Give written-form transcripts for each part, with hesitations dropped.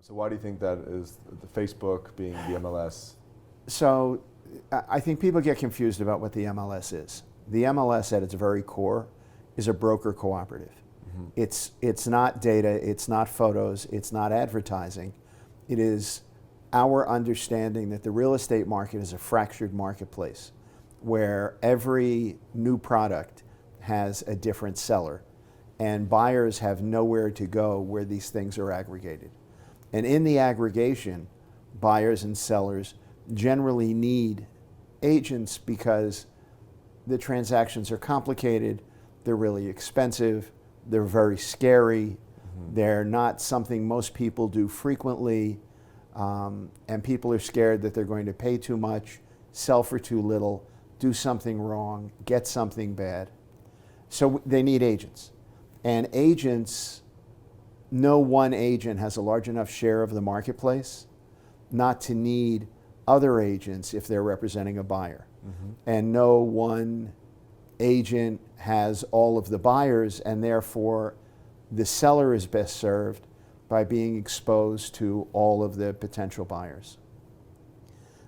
So why do you think that is, the Facebook being the MLS? So I think people get confused about what the MLS is. The MLS at its very core is a broker cooperative. It's not data, it's not photos, it's not advertising. It is our understanding that the real estate market is a fractured marketplace where every new product has a different seller and buyers have nowhere to go where these things are aggregated. And in the aggregation, buyers and sellers generally need agents because the transactions are complicated, they're really expensive, they're very scary, they're not something most people do frequently, and people are scared that they're going to pay too much, sell for too little, do something wrong, get something bad. So they need agents. And agents, no one agent has a large enough share of the marketplace not to need other agents if they're representing a buyer. And no one agent has all of the buyers, and therefore the seller is best served by being exposed to all of the potential buyers.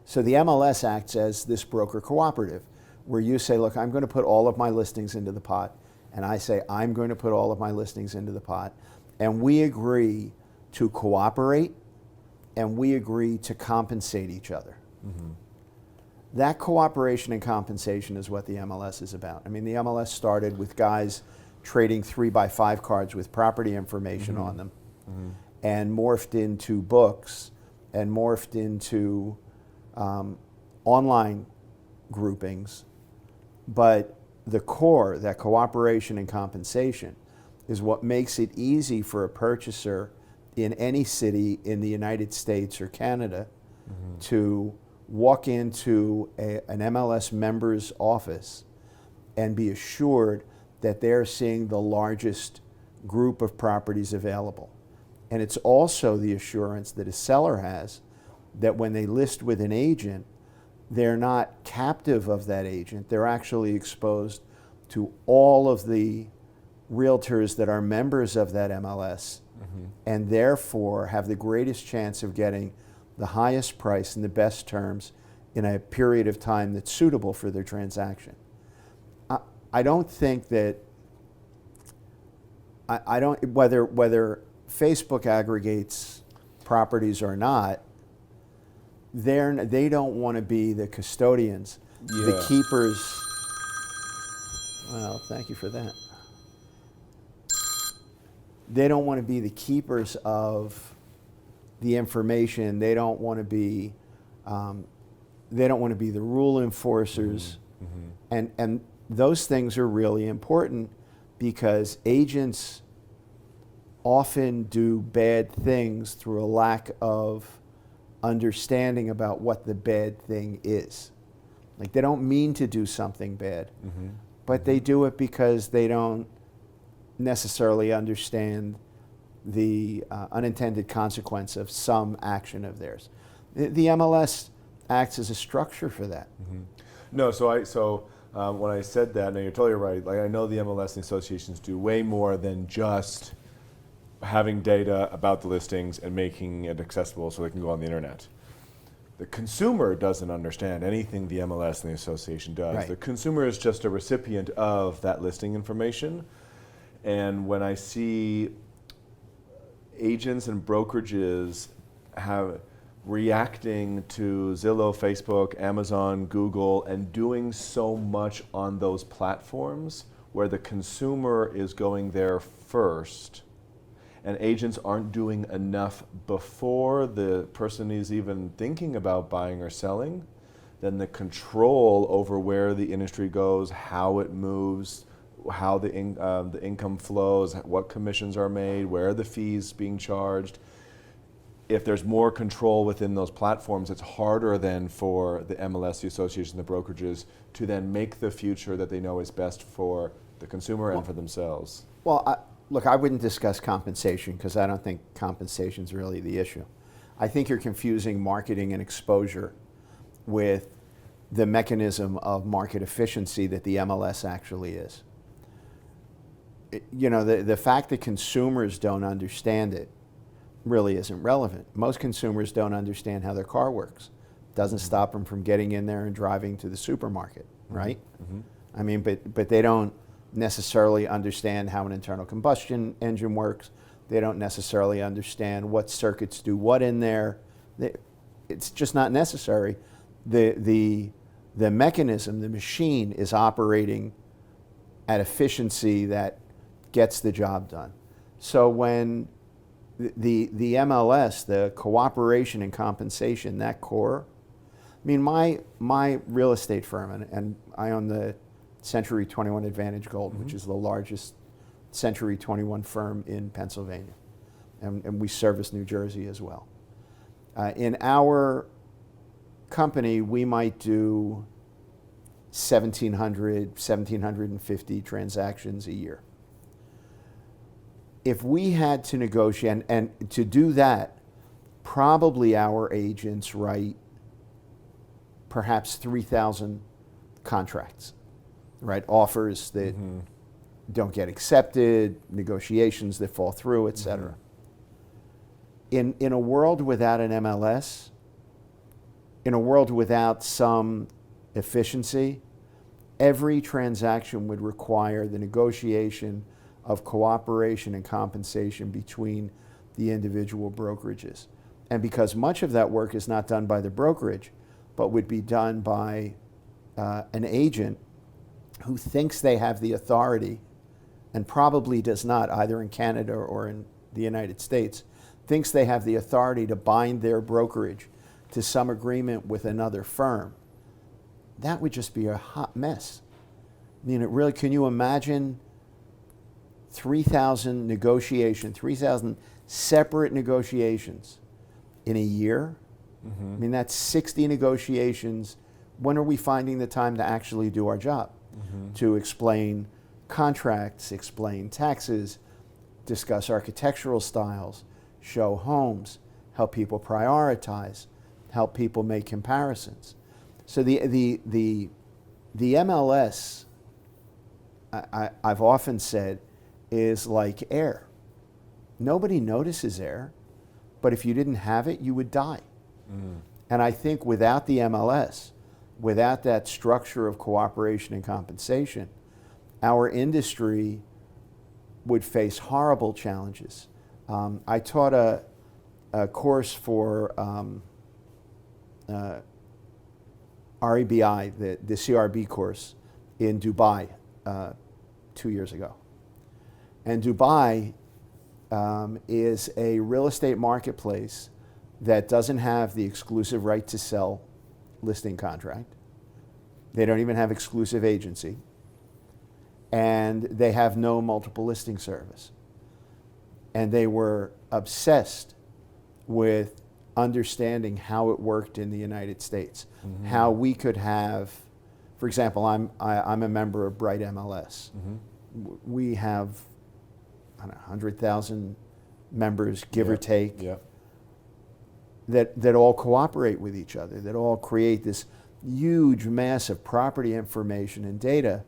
So the MLS acts as this broker cooperative where you say, look, I'm going to put all of my listings into the pot, and I say, I'm going to put all of my listings into the pot, and we agree to cooperate, and we agree to compensate each other. That cooperation and compensation is what the MLS is about. I mean, the MLS started with guys trading 3x5 cards with property information on them, and morphed into books, and morphed into online groupings. But the core, that cooperation and compensation, is what makes it easy for a purchaser in any city in the United States or Canada to walk into an MLS member's office and be assured that they're seeing the largest group of properties available. And it's also the assurance that a seller has that when they list with an agent, they're not captive of that agent. They're actually exposed to all of the realtors that are members of that MLS, and therefore have the greatest chance of getting the highest price and the best terms in a period of time that's suitable for their transaction. I don't think that, I don't, whether Facebook aggregates properties or not, they don't want to be the custodians, the keepers. Well, thank you for that. They don't want to be the keepers of the information. They don't want to be the rule enforcers. And those things are really important because agents often do bad things through a lack of understanding about what the bad thing is. Like, they don't mean to do something bad, but they do it because they don't necessarily understand the unintended consequence of some action of theirs. The MLS acts as a structure for that. No, when I said that, no, you're totally right. Like, I know the MLS and the associations do way more than just having data about the listings and making it accessible so they can go on the internet. The consumer doesn't understand anything the MLS and the association does. Right. The consumer is just a recipient of that listing information. And when I see agents and brokerages reacting to Zillow, Facebook, Amazon, Google, and doing so much on those platforms where the consumer is going there first, and agents aren't doing enough before the person is even thinking about buying or selling, then the control over where the industry goes, how it moves, how the income flows, what commissions are made, where are the fees being charged. If there's more control within those platforms, it's harder then for the MLS, the association, the brokerages to then make the future that they know is best for the consumer and for themselves. Well, look, I wouldn't discuss compensation because I don't think compensation is really the issue. I think you're confusing marketing and exposure with the mechanism of market efficiency that the MLS actually is. You know, the fact that consumers don't understand it really isn't relevant. Most consumers don't understand how their car works. Doesn't stop them from getting in there and driving to the supermarket, right? Mm-hmm. I mean, but they don't necessarily understand how an internal combustion engine works. They don't necessarily understand what circuits do what in there. It's just not necessary. The mechanism, the machine is operating at efficiency that gets the job done. So when the MLS, the cooperation and compensation, that core, I mean, my real estate firm, and I own the Century 21 Advantage Gold, which is the largest Century 21 firm in Pennsylvania. And we service New Jersey as well. In our company, we might do 1,750 transactions a year. If we had to negotiate, and to do that, probably our agents write perhaps 3,000 contracts, right? Offers that don't get accepted, negotiations that fall through, et cetera. In a world without an MLS, in a world without some efficiency, every transaction would require the negotiation of cooperation and compensation between the individual brokerages. And because much of that work is not done by the brokerage, but would be done by an agent who thinks they have the authority, and probably does not, either in Canada or in the United States, thinks they have the authority to bind their brokerage to some agreement with another firm, that would just be a hot mess. I mean, it really, can you imagine 3,000 negotiations, 3,000 separate negotiations in a year? I mean, that's 60 negotiations. When are we finding the time to actually do our job? To explain contracts, explain taxes, discuss architectural styles, show homes, help people prioritize, help people make comparisons. So the MLS, I've often said, is like air. Nobody notices air, but if you didn't have it, you would die. And I think without the MLS, without that structure of cooperation and compensation, our industry would face horrible challenges. I taught a course for REBI, the CRB course, in Dubai 2 years ago. And Dubai is a real estate marketplace that doesn't have the exclusive right to sell listing contract. They don't even have exclusive agency. And they have no multiple listing service. And they were obsessed with understanding how it worked in the United States, how we could have, for example, I'm a member of Bright MLS. We have, I don't know, 100,000 members, give or take, that all cooperate with each other, that all create this huge mass of property information and data.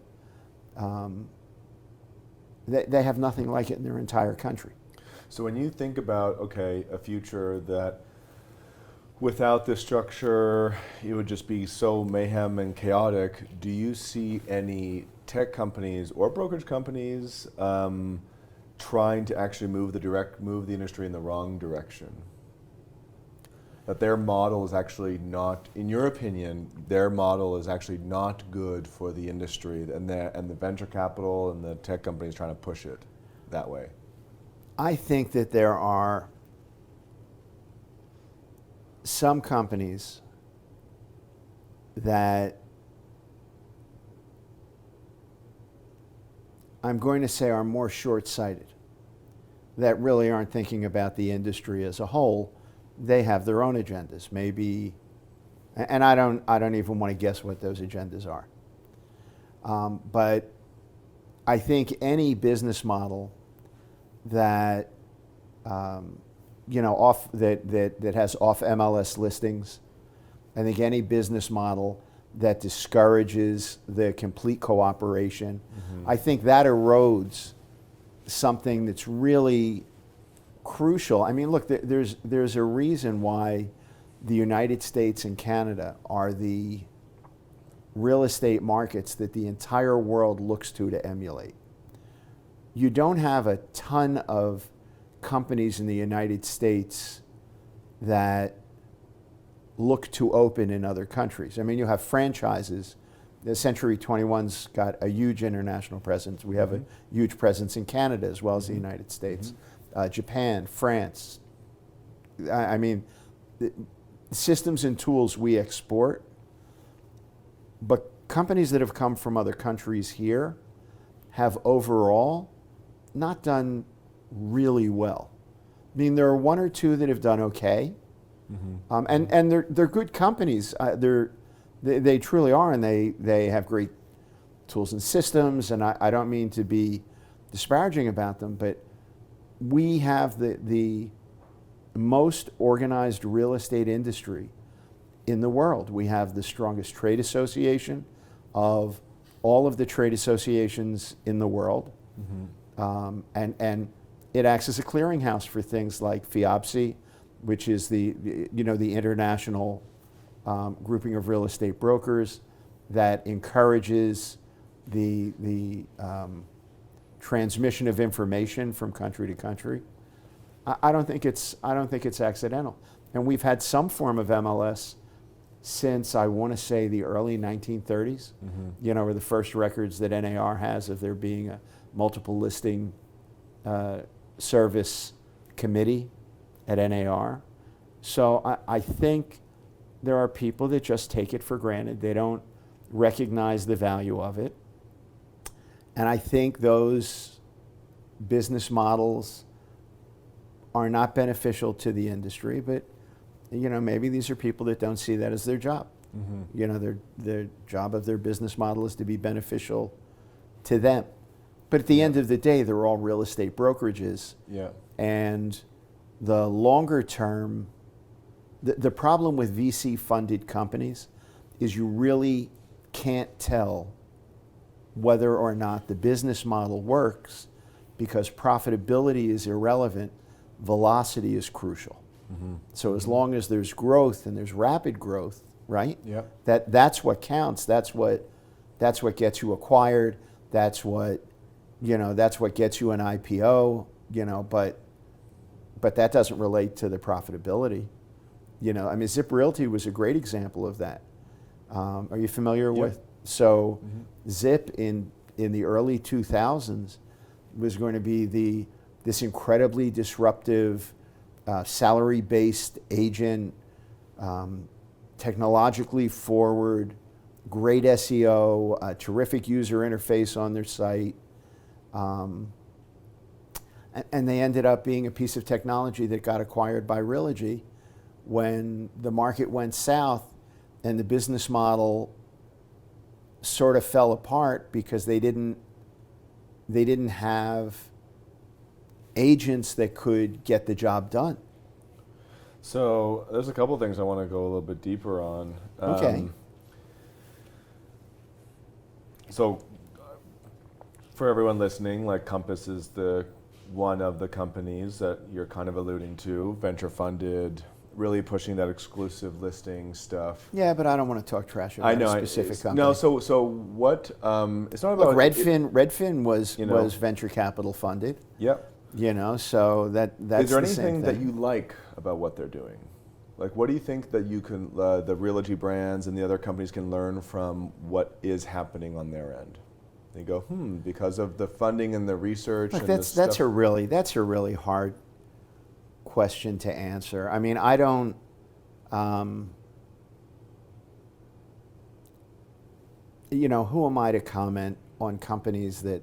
They have nothing like it in their entire country. So when you think about, okay, a future that without this structure, it would just be so mayhem and chaotic, do you see any tech companies or brokerage companies trying to actually move the industry in the wrong direction? That their model is actually not, in your opinion, their model is actually not good for the industry, and the venture capital and the tech companies trying to push it that way? I think that there are some companies that I'm going to say are more short-sighted, that really aren't thinking about the industry as a whole. They have their own agendas, maybe, and I don't even want to guess what those agendas are. But I think any business model that that has off MLS listings, I think any business model that discourages the complete cooperation, I think that erodes something that's really crucial. I mean, look, there's a reason why the United States and Canada are the real estate markets that the entire world looks to emulate. You don't have a ton of companies in the United States that look to open in other countries. I mean, you have franchises. The Century 21's got a huge international presence. We have a huge presence in Canada as well as the United States, Japan, France. I mean, the systems and tools we export, but companies that have come from other countries here have overall not done really well. I mean, there are one or two that have done okay, and they're good companies. They truly are, and they have great tools and systems, and I don't mean to be disparaging about them, but we have the most organized real estate industry in the world. We have the strongest trade association of all of the trade associations in the world, and it acts as a clearinghouse for things like FIABC, which is the international grouping of real estate brokers that encourages the transmission of information from country to country. I don't think it's accidental, and we've had some form of MLS since I want to say the early 1930s. Were the first records that NAR has of there being a multiple listing service committee at NAR. So I think there are people that just take it for granted. They don't recognize the value of it. And I think those business models are not beneficial to the industry, but maybe these are people that don't see that as their job. Their job of their business model is to be beneficial to them. But at the end of the day, they're all real estate brokerages. And the longer term, the problem with VC-funded companies is you really can't tell whether or not the business model works, because profitability is irrelevant, velocity is crucial. So as long as there's growth, and there's rapid growth, right? That's what counts. That's what gets you acquired. That's what gets you an IPO. But that doesn't relate to the profitability. I mean, Zip Realty was a great example of that. Are you familiar with? So Zip in the early 2000s was going to be this incredibly disruptive salary-based agent, technologically forward, great SEO, terrific user interface on their site. And they ended up being a piece of technology that got acquired by Realty when the market went south and the business model sort of fell apart because they didn't have agents that could get the job done. So there's a couple things I want to go a little bit deeper on. Okay. So for everyone listening, like Compass is one of the companies that you're kind of alluding to, venture funded, really pushing that exclusive listing stuff. Yeah, but I don't want to talk trash about a specific company. No, so what? It's not about. Look, Redfin was venture capital funded. Yep. So that's the same thing. Is there anything that you like about what they're doing? Like, what do you think that you can, the Realty brands and the other companies can learn from what is happening on their end? They go, because of the funding and the research. Look, and that's a really hard question to answer. I mean, I don't. Who am I to comment on companies that,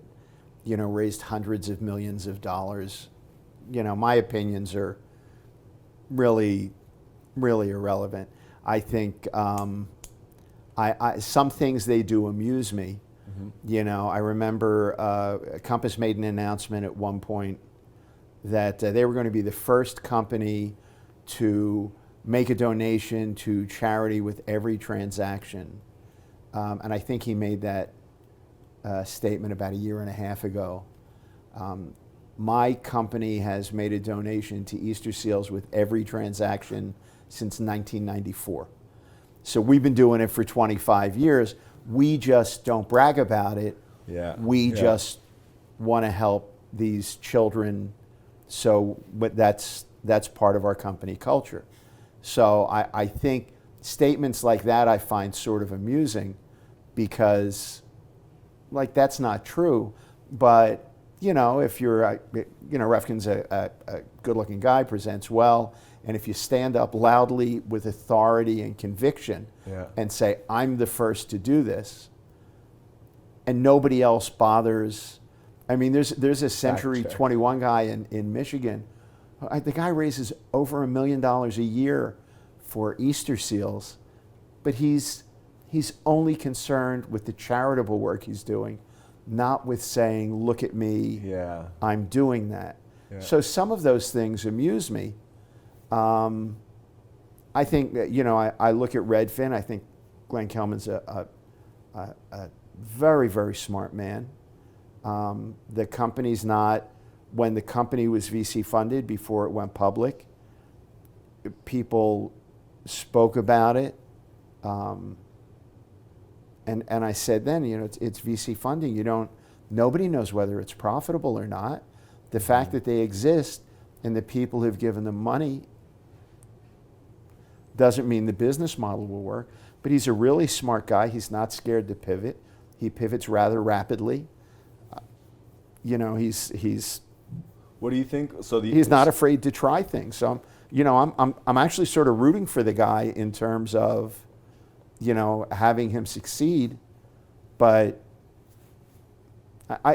raised hundreds of millions of dollars? My opinions are really, really irrelevant. I think some things they do amuse me. I remember Compass made an announcement at one point that they were going to be the first company to make a donation to charity with every transaction. And I think he made that statement about a year and a half ago. my company has made a donation to Easter Seals with every transaction since 1994. So we've been doing it for 25 years. We just don't brag about it. Yeah. We just want to help these children. So, but that's part of our company culture. So I think statements like that I find sort of amusing, because like that's not true. But if you're Refkin's a good-looking guy, presents well, and if you stand up loudly with authority and conviction and say, I'm the first to do this, and nobody else bothers. I mean, there's a Century 21 guy in Michigan. The guy raises over $1 million a year for Easter seals, but he's only concerned with the charitable work he's doing, not with saying, look at me, I'm doing that. Yeah. So some of those things amuse me. I think that, I look at Redfin, I think Glenn Kelman's a very, very smart man. The company's not, when the company was VC funded before it went public, people spoke about it. And I said then, it's VC funding. Nobody knows whether it's profitable or not. The fact that they exist and the people who've given them money doesn't mean the business model will work. But he's a really smart guy. He's not scared to pivot. He pivots rather rapidly. He's. What do you think? So he's not afraid to try things. So I'm actually sort of rooting for the guy in terms of, having him succeed. But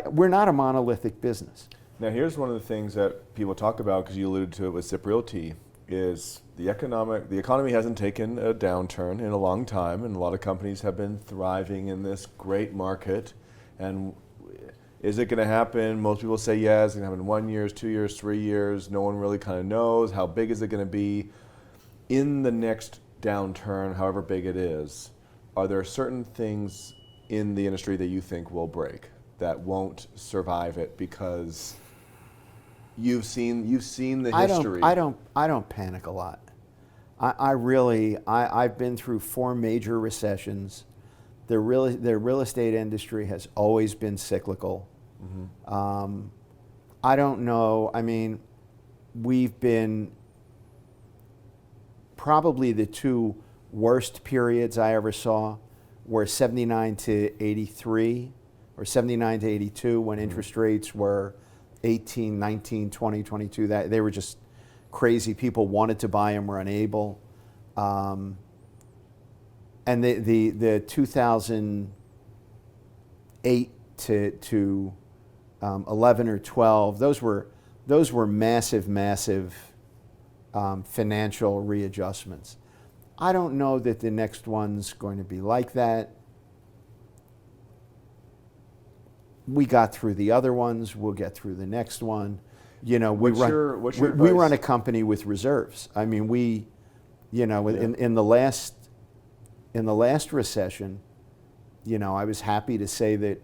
we're not a monolithic business. Now, here's one of the things that people talk about, because you alluded to it with Zip Realty, is the economy hasn't taken a downturn in a long time, and a lot of companies have been thriving in this great market. And is it going to happen? Most people say yes. It's going to happen in 1 year, 2 years, 3 years. No one really kind of knows. How big is it going to be? In the next downturn, however big it is, are there certain things in the industry that you think will break, that won't survive it because you've seen the history? I don't panic a lot. I've been through 4 major recessions. The real estate industry has always been cyclical. Mm-hmm. I don't know. I mean, we've been probably the 2 worst periods I ever saw were 79 to 83 or 79 to 82, when interest rates were 18, 19, 20, 22. That they were just crazy. People wanted to buy them, were unable. And the 2008 to 11 or 12, those were massive financial readjustments. I don't know that the next one's going to be like that. We got through the other ones. We'll get through the next one. We run a company with reserves. I mean, in the last recession, I was happy to say that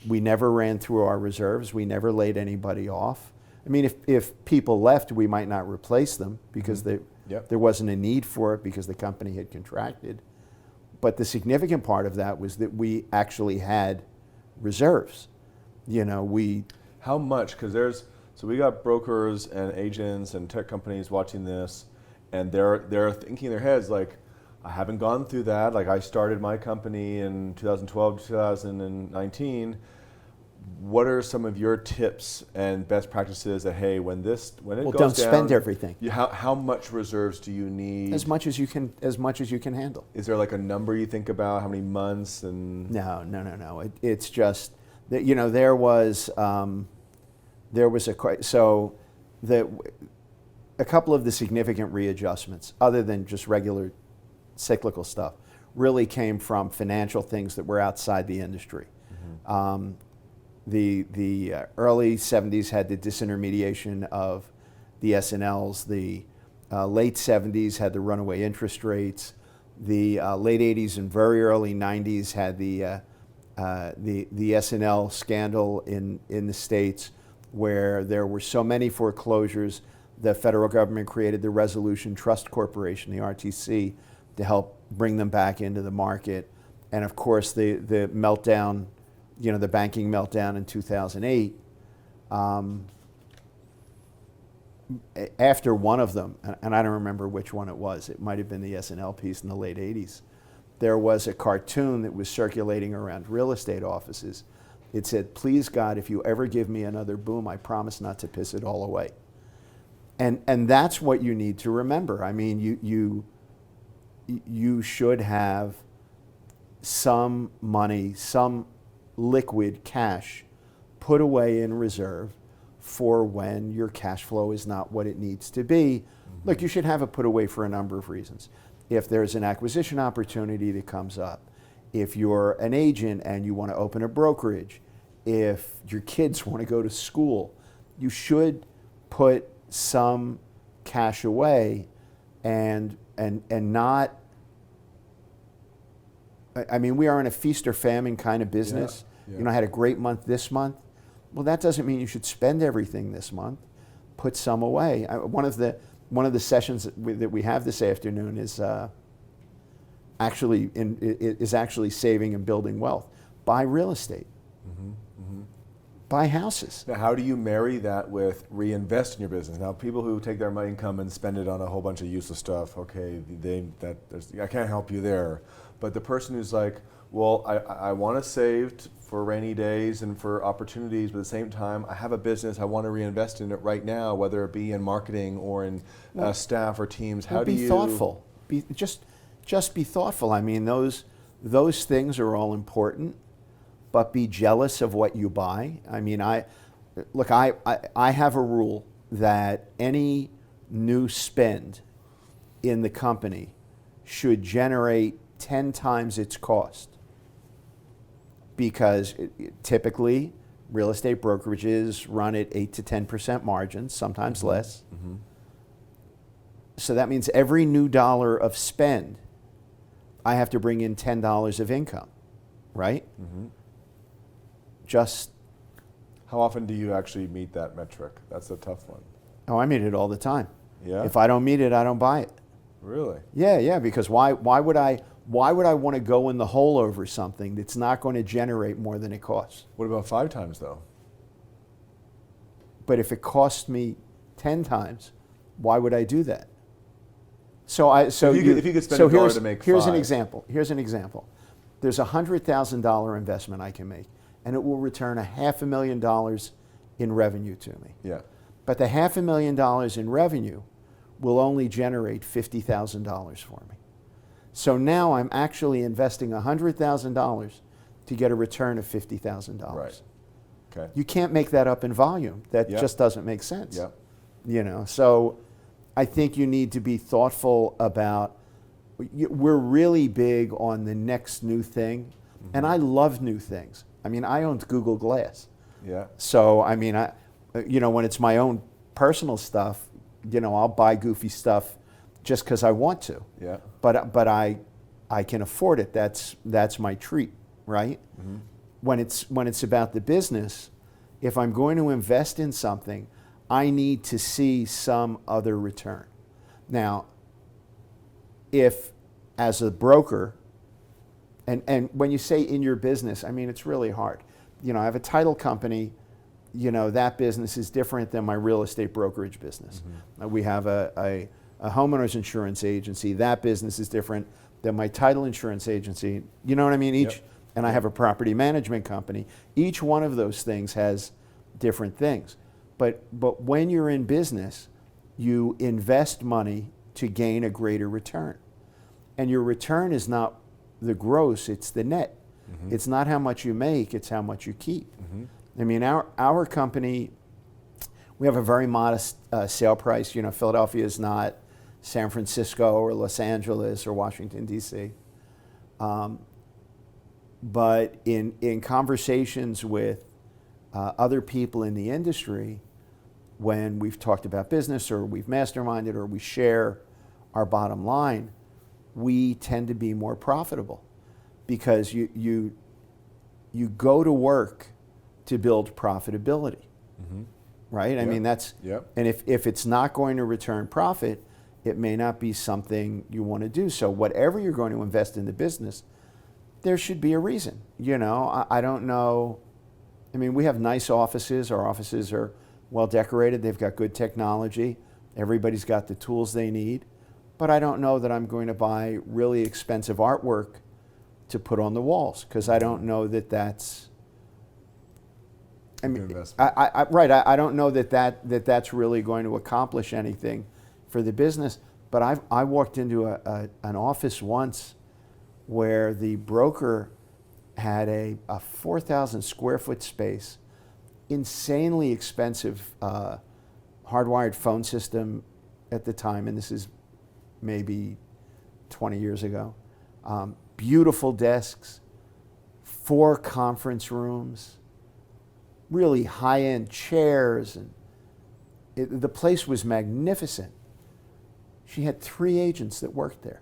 we never ran through our reserves. We never laid anybody off. I mean, if people left, we might not replace them because there wasn't a need for it because the company had contracted. But the significant part of that was that we actually had reserves. How much? Because we got brokers and agents and tech companies watching this, and they're thinking in their heads like, I haven't gone through that. Like, I started my company in 2012, 2019. What are some of your tips and best practices that, hey, when it goes down, don't spend everything. How much reserves do you need? As much as you can handle. Is there like a number you think about? How many months? And No. It's just that there was a couple of the significant readjustments, other than just regular cyclical stuff, really came from financial things that were outside the industry. Mm-hmm. The early 70s had the disintermediation of the S&Ls. The late 70s had the runaway interest rates. The late 80s and very early 90s had the S&L scandal in the States. where there were so many foreclosures, the federal government created the Resolution Trust Corporation, the RTC, to help bring them back into the market. And of course, the meltdown, the banking meltdown in 2008, after one of them, and I don't remember which one it was, it might have been the S&L piece in the late 80s, there was a cartoon that was circulating around real estate offices. It said, "Please God, if you ever give me another boom, I promise not to piss it all away." And that's what you need to remember. I mean, you should have some money, some liquid cash put away in reserve for when your cash flow is not what it needs to be. Mm-hmm. Look, you should have it put away for a number of reasons. If there's an acquisition opportunity that comes up, if you're an agent and you want to open a brokerage, if your kids want to go to school, you should put some cash away and not, I mean, we are in a feast or famine kind of business. Yeah. I had a great month this month. Well, that doesn't mean you should spend everything this month. Put some away. One of the sessions that we have this afternoon is actually saving and building wealth. Buy real estate. Mm-hmm. Mm-hmm. Buy houses. Now, how do you marry that with reinvest in your business? Now, people who take their money income and spend it on a whole bunch of useless stuff, okay, I can't help you there. But the person who's like, well, I want to save for rainy days and for opportunities, but at the same time, I have a business, I want to reinvest in it right now, whether it be in marketing or in staff or teams. How do you... Be thoughtful. Just be thoughtful. I mean, those things are all important, but be jealous of what you buy. I mean, I have a rule that any new spend in the company should generate 10 times its cost. Because typically, real estate brokerages run at 8 to 10% margins, sometimes mm-hmm. less. Mm-hmm. So that means every new dollar of spend, I have to bring in $10 of income, right? Mm-hmm. Just. How often do you actually meet that metric? That's a tough one. Oh, I meet it all the time. Yeah. If I don't meet it, I don't buy it. Really? Yeah. Because why would I want to go in the hole over something that's not going to generate more than it costs? What about 5 times though? But if it costs me 10 times, why would I do that? If you could spend $1 to make 5. Here's an example. There's a $100,000 investment I can make, and it will return $500,000 in revenue to me. Yeah. But the $500,000 in revenue will only generate $50,000 for me. So now I'm actually investing $100,000 to get a return of $50,000. Right. Okay. You can't make that up in volume. That just doesn't make sense. Yep. So I think you need to be thoughtful about, we're really big on the next new thing, mm-hmm. and I love new things. I mean, I owned Google Glass. Yeah. So, I mean, when it's my own personal stuff, I'll buy goofy stuff just because I want to. Yeah. But I can afford it. That's my treat, right? Mm-hmm. When it's about the business, if I'm going to invest in something, I need to see some other return. Now, if as a broker, and when you say in your business, I mean, it's really hard. I have a title company, that business is different than my real estate brokerage business. Mm-hmm. We have a homeowner's insurance agency, that business is different than my title insurance agency. You know what I mean? Yep. And I have a property management company. Each one of those things has different things. But when you're in business, you invest money to gain a greater return. And your return is not the gross, it's the net. Mm-hmm. It's not how much you make, it's how much you keep. Mm-hmm. I mean, our company, we have a very modest sale price. Philadelphia is not San Francisco or Los Angeles or Washington, D.C. But in conversations with other people in the industry, when we've talked about business or we've masterminded or we share our bottom line, we tend to be more profitable because you go to work to build profitability. Mm-hmm. right? I mean, that's, and if it's not going to return profit, it may not be something you want to do. So whatever you're going to invest in the business, there should be a reason. You know, I don't know. I mean, we have nice offices. Our offices are well decorated. They've got good technology. Everybody's got the tools they need. But I don't know that I'm going to buy really expensive artwork to put on the walls, because I don't know that that's, I mean, I don't know that's really going to accomplish anything for the business. But I walked into an office once where the broker had a 4,000 square foot space, insanely expensive hardwired phone system at the time, and this is maybe 20 years ago. Beautiful desks, 4 conference rooms, really high-end chairs, and the place was magnificent. She had 3 agents that worked there.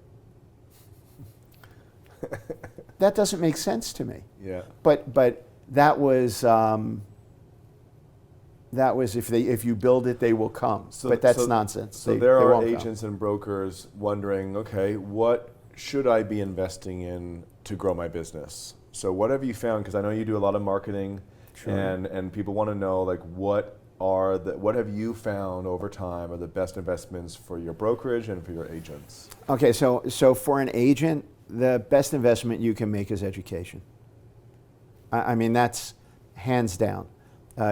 That doesn't make sense to me. Yeah. But that was if you build it, they will come. But that's nonsense. So there are agents and brokers wondering, okay, what should I be investing in to grow my business? So what have you found? Because I know you do a lot of marketing, and people want to know, like, what have you found over time are the best investments for your brokerage and for your agents? Okay, so for an agent, the best investment you can make is education. I mean, that's hands down.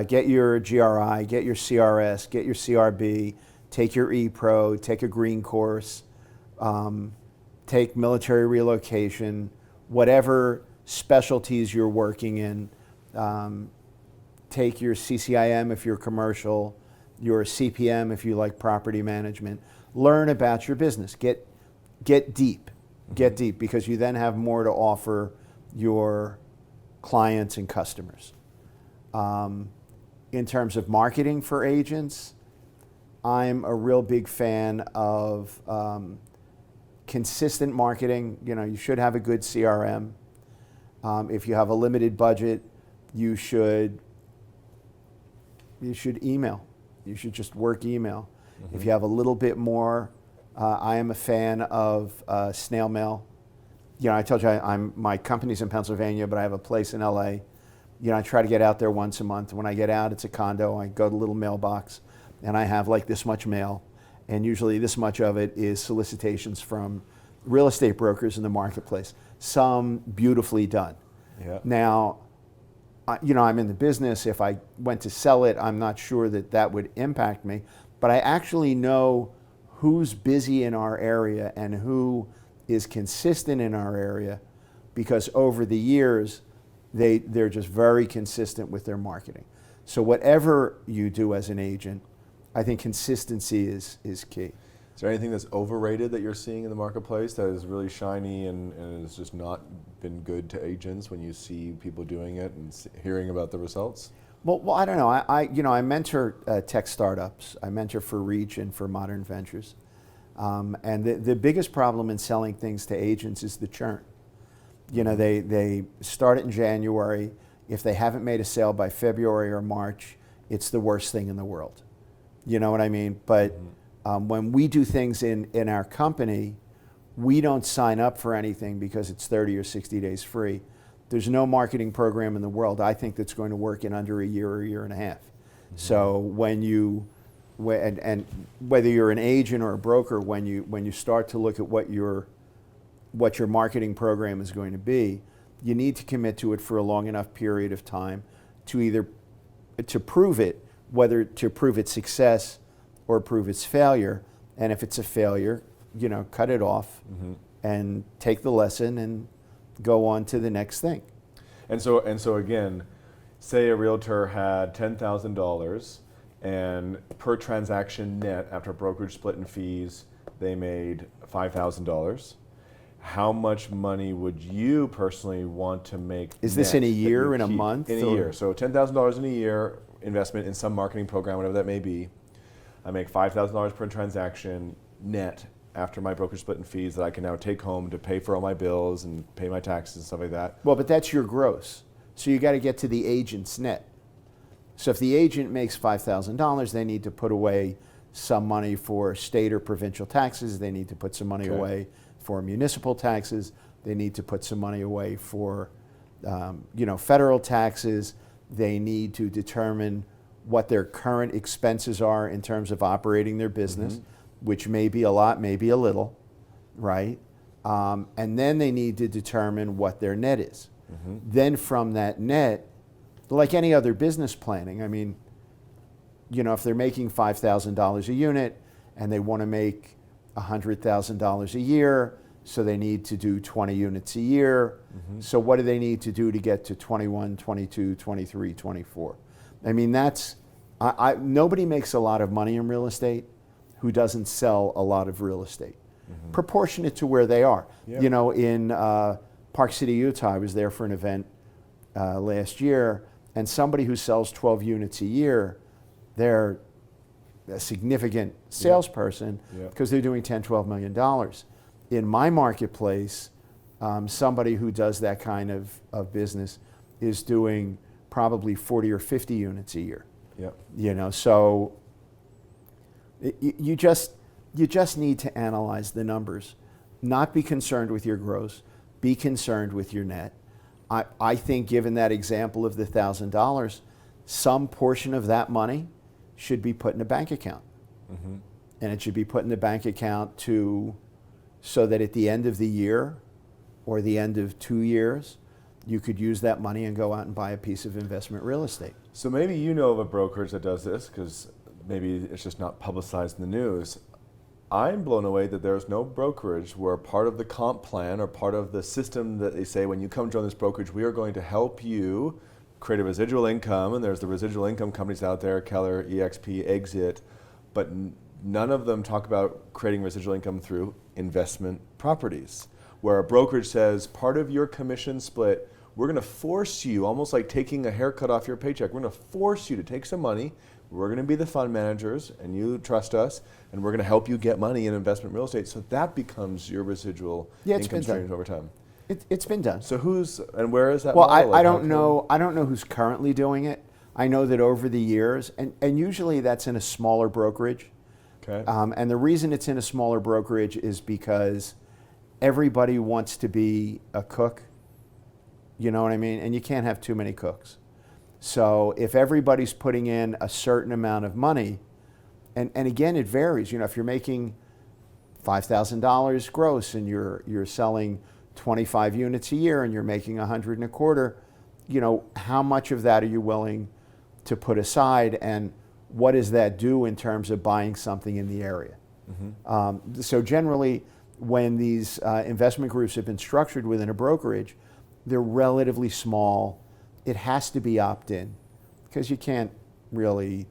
Get your GRI, get your CRS, get your CRB, take your ePro, take a green course, take military relocation, whatever specialties you're working in. Take your CCIM if you're commercial, your CPM if you like property management. Learn about your business. Get deep. Get deep, because you then have more to offer your clients and customers. In terms of marketing for agents, I'm a real big fan of consistent marketing. You know, you should have a good CRM. If you have a limited budget, you should email. You should just work email. If you have a little bit more, I am a fan of snail mail. You know, I told you my company's in Pennsylvania, but I have a place in LA. You know, I try to get out there once a month. When I get out, it's a condo. I go to a little mailbox, and I have like this much mail, and usually this much of it is solicitations from real estate brokers in the marketplace. Some beautifully done. Yeah. Now, you know, I'm in the business. If I went to sell it, I'm not sure that would impact me. But I actually know who's busy in our area and who is consistent in our area, because over the years, they're just very consistent with their marketing. So whatever you do as an agent, I think consistency is key. Is there anything that's overrated that you're seeing in the marketplace that is really shiny and has just not been good to agents when you see people doing it and hearing about the results? Well, I don't know. I mentor tech startups. I mentor for Reach and for Modern Ventures. And the biggest problem in selling things to agents is the churn. You know, they start it in January. If they haven't made a sale by February or March, it's the worst thing in the world. You know what I mean? But when we do things in our company, we don't sign up for anything because it's 30 or 60 days free. There's no marketing program in the world, I think, that's going to work in under a year or a year and a half. So and whether you're an agent or a broker, when you start to look at what your marketing program is going to be, you need to commit to it for a long enough period of time to prove it, whether to prove its success or prove its failure. And if it's a failure, you know, cut it off and take the lesson and go on to the next thing. And so again, say a realtor had $10,000 and per transaction net after brokerage split and fees, they made $5,000. How much money would you personally want to make? Is this in a year, in a month? In a year. So $10,000 in a year investment in some marketing program, whatever that may be. I make $5,000 per transaction net after my brokerage split and fees that I can now take home to pay for all my bills and pay my taxes and stuff like that. Well, but that's your gross. So you got to get to the agent's net. So if the agent makes $5,000, they need to put away some money for state or provincial taxes. They need to put some money away for municipal taxes. They need to put some money away for federal taxes. They need to determine what their current expenses are in terms of operating their business, which may be a lot, maybe a little, right? And then they need to determine what their net is. Then from that net, like any other business planning, I mean, if they're making $5,000 a unit and they want to make $100,000 a year, so they need to do 20 units a year. So what do they need to do to get to 21, 22, 23, 24? I mean, nobody makes a lot of money in real estate who doesn't sell a lot of real estate, proportionate to where they are. Yep. In Park City, Utah, I was there for an event last year, and somebody who sells 12 units a year, they're a significant salesperson because they're doing $10, $12 million. In my marketplace, somebody who does that kind of business is doing probably 40 or 50 units a year. So you just need to analyze the numbers, not be concerned with your gross, be concerned with your net. I think given that example of the $1,000, some portion of that money should be put in a bank account. And it should be put in the bank account so that at the end of the year or the end of 2 years, you could use that money and go out and buy a piece of investment real estate. So maybe you know of a brokerage that does this, because maybe it's just not publicized in the news. I'm blown away that there's no brokerage where part of the comp plan or part of the system that they say, when you come join this brokerage, we are going to help you create a residual income. And there's the residual income companies out there, Keller, EXP, Exit, but none of them talk about creating residual income through investment properties, where a brokerage says part of your commission split, we're going to force you, almost like taking a haircut off your paycheck, we're going to force you to take some money. We're going to be the fund managers, and you trust us, and we're going to help you get money in investment real estate. So that becomes your residual income streams over time. It's been done. So where is that? Well, I don't know. I don't know who's currently doing it. I know that over the years, and usually that's in a smaller brokerage. Okay. And the reason it's in a smaller brokerage is because everybody wants to be a cook. You know what I mean? And you can't have too many cooks. So if everybody's putting in a certain amount of money, and again, it varies. If you're making $5,000 gross and you're selling 25 units a year and you're making 100 and a quarter, how much of that are you willing to put aside, and what does that do in terms of buying something in the area? So generally, when these investment groups have been structured within a brokerage, they're relatively small. It has to be opt-in, because you can't really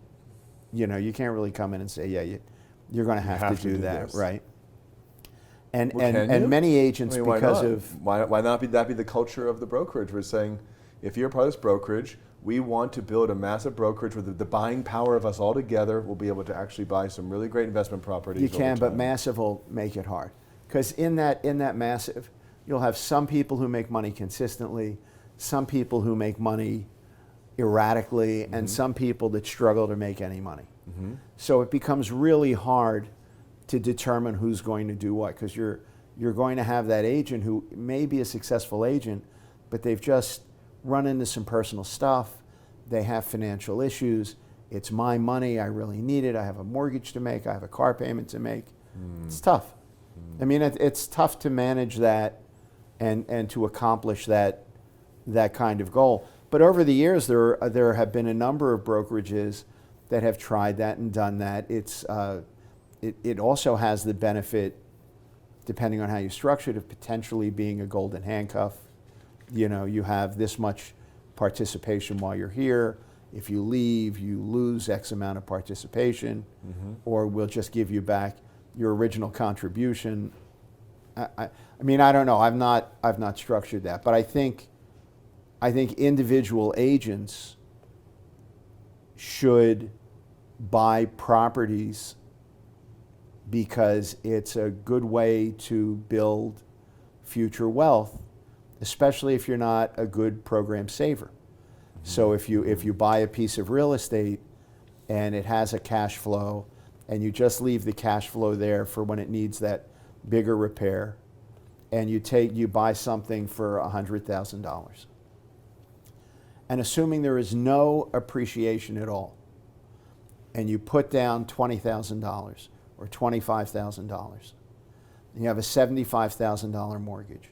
come in and say, you're going to have to do that, this. Right? And many agents, why not be the culture of the brokerage? We're saying, if you're part of this brokerage, we want to build a massive brokerage where the buying power of us all together will be able to actually buy some really great investment properties. You can, but massive will make it hard, because in that massive, you'll have some people who make money consistently, some people who make money erratically, and some people that struggle to make any money. So it becomes really hard to determine who's going to do what, because you're going to have that agent who may be a successful agent, but they've just run into some personal stuff. They have financial issues. It's my money. I really need it. I have a mortgage to make. I have a car payment to make. It's tough. I mean, it's tough to manage that and to accomplish that kind of goal. But over the years, there have been a number of brokerages that have tried that and done that. It also has the benefit, depending on how you structure it, of potentially being a golden handcuff. You have this much participation while you're here. If you leave, you lose X amount of participation, or we'll just give you back your original contribution. I mean, I don't know. I've not structured that, but I think individual agents should buy properties because it's a good way to build future wealth, especially if you're not a good program saver. So if you buy a piece of real estate and it has a cash flow, and you just leave the cash flow there for when it needs that bigger repair, and you buy something for $100,000, and assuming there is no appreciation at all, and you put down $20,000 or $25,000, and you have a $75,000 mortgage,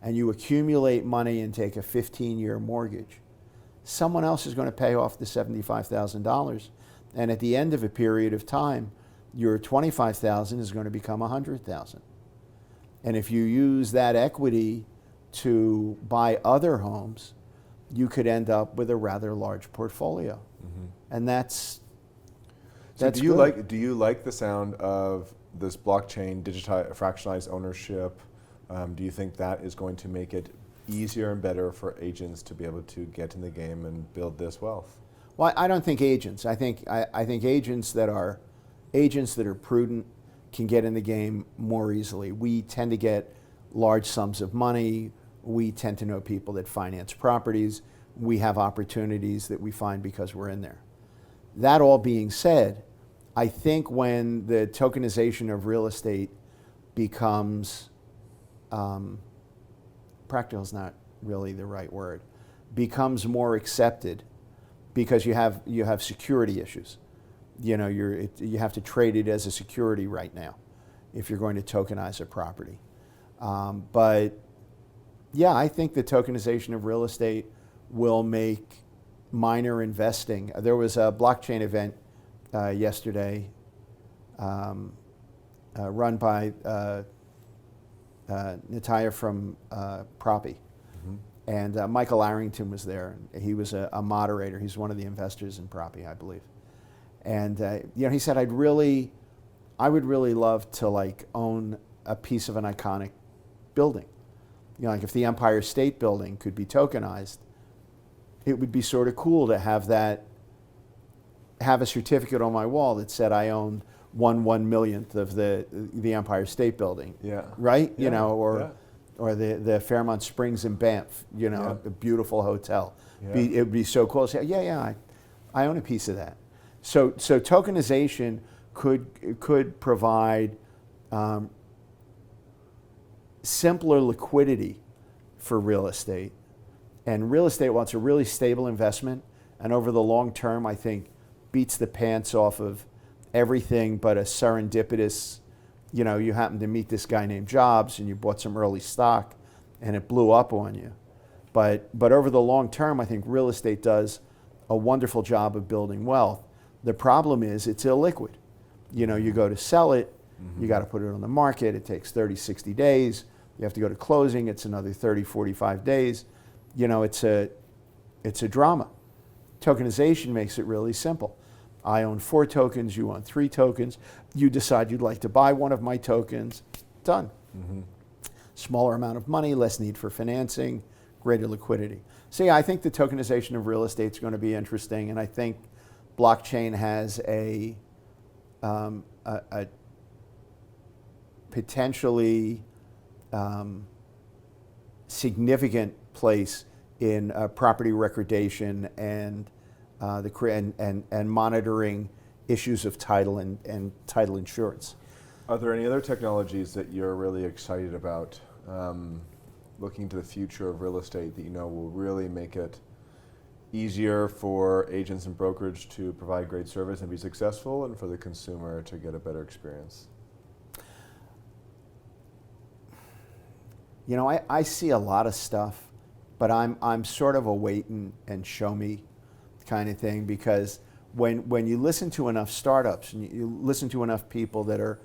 and you accumulate money and take a 15-year mortgage, someone else is going to pay off the $75,000, and at the end of a period of time, your $25,000 is going to become $100,000. And if you use that equity to buy other homes, you could end up with a rather large portfolio. And that's do you good. like the sound of this blockchain fractionalized ownership? Do you think that is going to make it easier and better for agents to be able to get in the game and build this wealth? Well, I don't think agents. I think agents that are prudent can get in the game more easily. We tend to get large sums of money. We tend to know people that finance properties. We have opportunities that we find because we're in there. That all being said, I think when the tokenization of real estate becomes, practical is not really the right word, becomes more accepted, because you have security issues. You know, you have to trade it as a security right now if you're going to tokenize a property. But yeah, I think the tokenization of real estate will make minor investing. There was a blockchain event yesterday run by Natalia from Proppy. And Michael Arrington was there. He was a moderator. He's one of the investors in Proppy, I believe. And he said, I would really love to like own a piece of an iconic building. Like if the Empire State Building could be tokenized, it would be sort of cool to have a certificate on my wall that said I owned 1/1,000,000th of the Empire State Building. Yeah. Right? Yeah. Or the Fairmont Springs in Banff, a beautiful hotel. Yeah. It would be so cool to say, I own a piece of that. So tokenization could provide simpler liquidity for real estate. And real estate, while it's a really stable investment, and over the long term, I think beats the pants off of everything but a serendipitous, you happen to meet this guy named Jobs and you bought some early stock and it blew up on you. But over the long term, I think real estate does a wonderful job of building wealth. The problem is it's illiquid. You go to sell it, you got to put it on the market. It takes 30, 60 days. You have to go to closing. It's another 30, 45 days. It's a drama. Tokenization makes it really simple. I own 4 tokens, you own 3 tokens. You decide you'd like to buy one of my tokens, done. Smaller amount of money, less need for financing, greater liquidity. So yeah, I think the tokenization of real estate is going to be interesting, and I think blockchain has a potentially significant place in property recordation and and monitoring issues of title and title insurance. Are there any other technologies that you're really excited about, looking to the future of real estate, that will really make it easier for agents and brokerage to provide great service and be successful, and for the consumer to get a better experience? I see a lot of stuff, but I'm sort of a wait and show me kind of thing, because when you listen to enough startups and you listen to enough people that are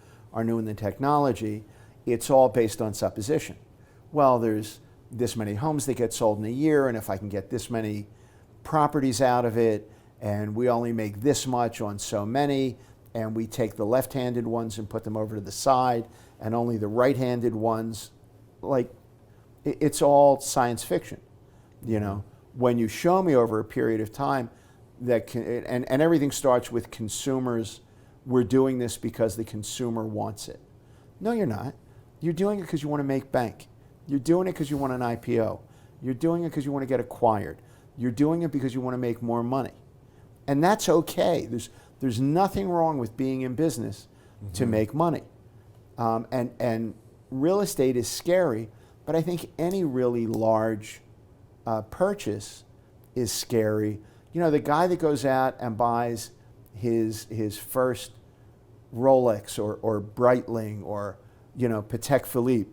new in the technology, it's all based on supposition. Well, there's this many homes that get sold in a year, and if I can get this many properties out of it, and we only make this much on so many, and we take the left-handed ones and put them over to the side, and only the right-handed ones, it's all science fiction, When you show me over a period of time and everything starts with consumers, we're doing this because the consumer wants it. No, you're not. You're doing it because you want to make bank. You're doing it because you want an IPO. You're doing it because you want to get acquired. You're doing it because you want to make more money. And that's okay. There's nothing wrong with being in business to make money. And real estate is scary, but I think any really large purchase is scary. You know, the guy that goes out and buys his first Rolex or Breitling or, you know, Patek Philippe,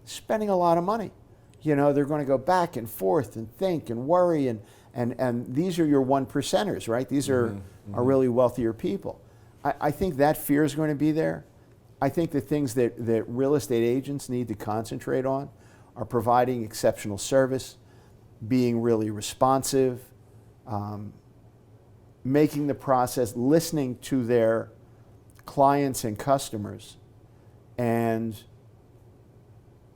spending a lot of money. You know, they're going to go back and forth and think and worry, and these are your one percenters, right? These are really wealthier people. I think that fear is going to be there. I think the things that real estate agents need to concentrate on are providing exceptional service, being really responsive, making the process, listening to their clients and customers, and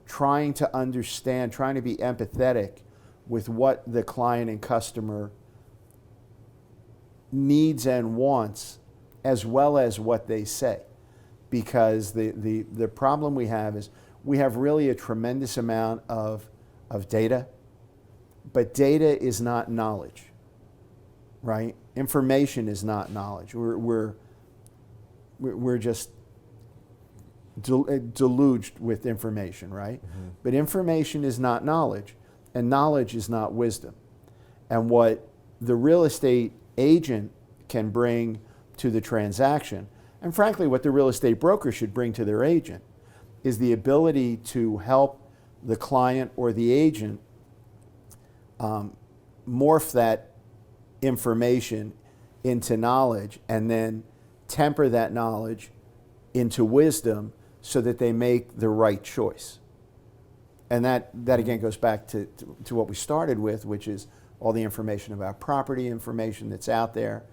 trying to understand, trying to be empathetic with what the client and customer needs and wants, as well as what they say. Because the problem we have is we have really a tremendous amount of data, but data is not knowledge, right? Information is not knowledge. We're just deluged with information, right? But information is not knowledge, and knowledge is not wisdom. And what the real estate agent can bring to the transaction, and frankly what the real estate broker should bring to their agent, is the ability to help the client or the agent morph that information into knowledge, and then temper that knowledge into wisdom so that they make the right choice. And that again goes back to what we started with, which is all the information about property, information that's out there.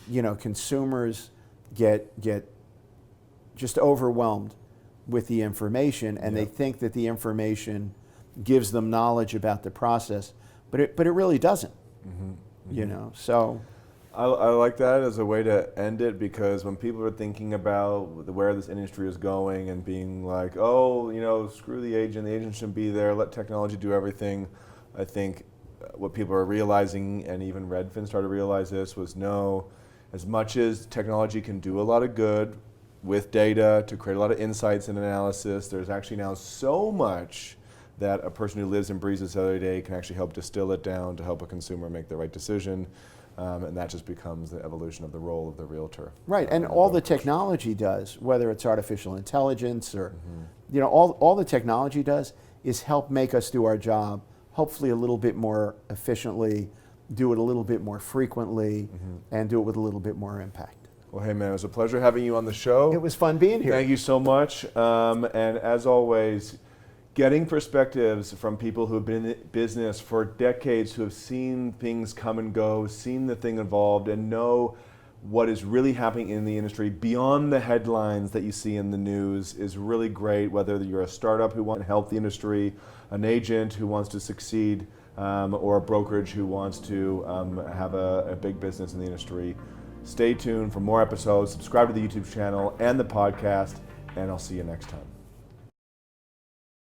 You know, consumers get just overwhelmed with the information, and they think that the information gives them knowledge about the process, but it really doesn't. You know, so I like that as a way to end it, because when people are thinking about where this industry is going and being like, oh, you know, screw the agent shouldn't be there, let technology do everything, I think what people are realizing, and even Redfin started to realize this, was no, as much as technology can do a lot of good with data to create a lot of insights and analysis, there's actually now so much that a person who lives and breathes this every day can actually help distill it down to help a consumer make the right decision. And that just becomes the evolution of the role of the realtor. Right, and all the technology does, whether it's artificial intelligence or, you know, all the technology does is help make us do our job, hopefully a little bit more efficiently, do it a little bit more frequently, and do it with a little bit more impact. Well, hey man, it was a pleasure having you on the show. It was fun being here. Thank you so much. And as always, getting perspectives from people who have been in business for decades, who have seen things come and go, seen the thing evolved, and know what is really happening in the industry beyond the headlines that you see in the news is really great, whether you're a startup who wants to help the industry, an agent who wants to succeed, or a brokerage who wants to have a big business in the industry. Stay tuned for more episodes, subscribe to the YouTube channel and the podcast, and I'll see you next time.